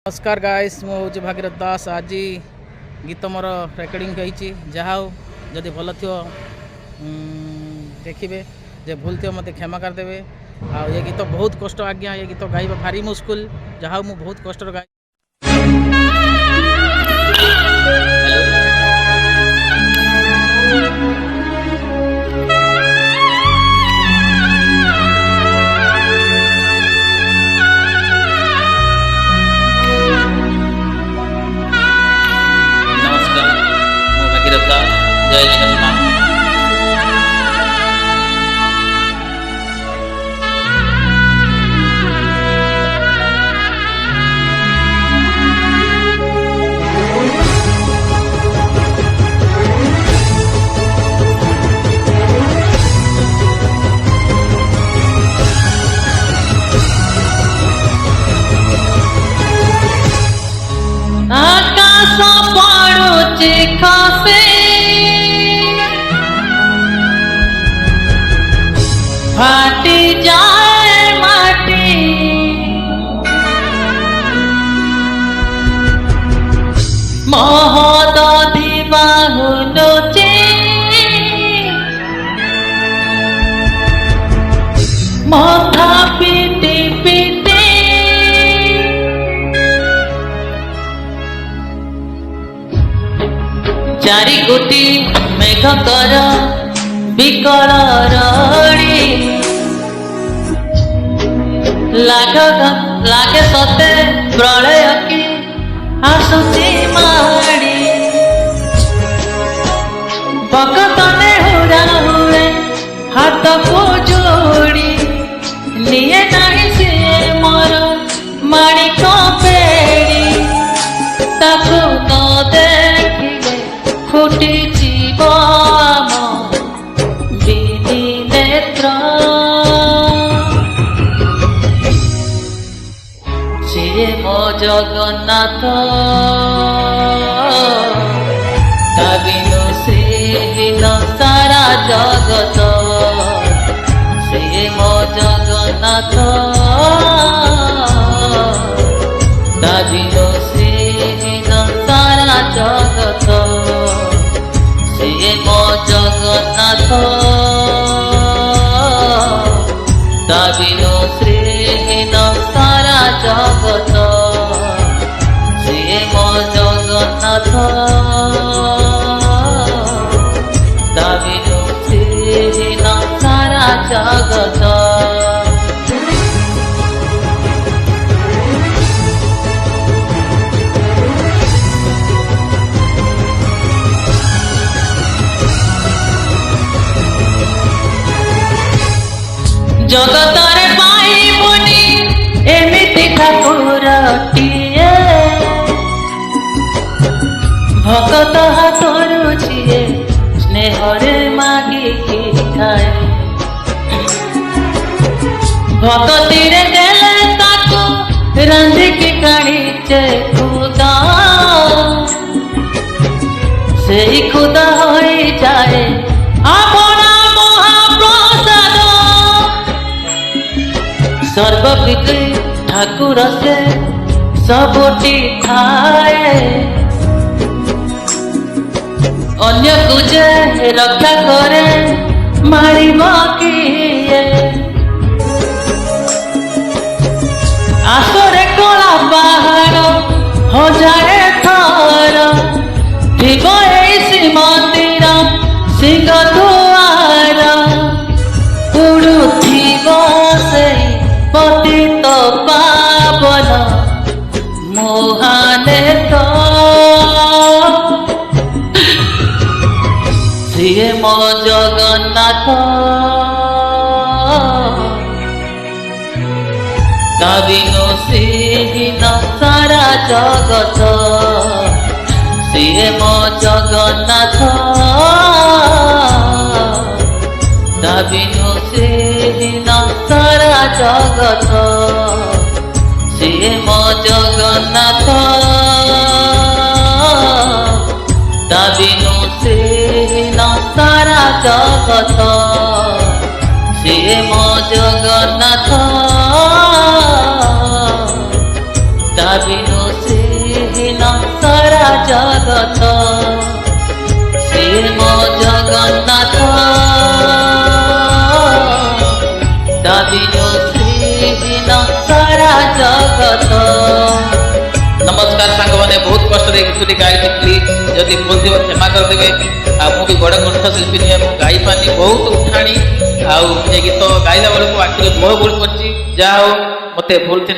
नमस्कार गाइस मुझे भागीरथ दास आज गीत मोर रेकर्डिंग होती जहाँ जदि भल थो देखिए जे भूल थो मत क्षमा करदेवे। आ ये गीत बहुत कष्ट आज्ञा ये गीत गाइबा भारी मुस्किल जहाँ मु बहुत कष्ट गाई। जय जगन्नाथ। आकाश पड़ुचे खसे फाटी जाए माटी महदधि बाहुलोचे मथा पिटी पिटी चारि कोटी मेघ कर विकल रड़ी लागे सते प्रलय की आसुची माड़ी बकतने हुरा हुए हाथ को जोड़ी लिए नहीं से मोर माणिक पेड़ी ताकू तो देखिले फुटी जीव बिनी नेत्र सी मो जगन्नाथ तबिनु श्रीहीन सारा जगत सी मो जगन्नाथ तबिनु श्रीहीन सारा जगत सी मो जगन्नाथ तबिनु श्रीहीन सारा जगत सी मो जगन्नाथ तबिनु श्रीहीन सारा जगत। जगतरे पाइबुनी एमिति ठाकुरटिए भगत हाथरू छिए स्नेहरे मागिकी खाए भगतीरे देले ताको रांधिकी काढ़ीचे खुदा सेई खुदा होई जाए अपना महाप्रसाद सर्वप्रीति ठाकुर से सबुटी थाए अन्य तुझे रक्षा करे मारिब किए आसरे कला पहाड़ हजारे थर थिब एई मंदिर सिंह दुआर उड़ुथिब सेई पतित पावन मोहाने तो सिए मो जगन्नाथ तबिनु श्रीहीन सारा जगत सिए मो जगन्नाथ तबिनु श्रीहीन सारा जगत सिए मो जगन्नाथ तबिनु श्रीहीन सारा जगत सिए मो जगन्नाथ ଦାବିନୁ ଶ୍ରୀହୀନ ସାରା ଜଗତ ସିଏ ମୋ ଜଗନ୍ନାଥ ଦାବିନୁ ଶ୍ରୀହୀନ ସାରା ଜଗତ। नमस्कार सांग मैंने बहुत कष्ट गीत गाई प्लीज जदि भूल थी क्षमा करदे। मुझे बड़ कंठशिल्पी नुहे गाई पानी बहुत उठाणी आउ गीत गाइला बेलू आखिर लुह बोल पड़ी जहा मत भूल थी।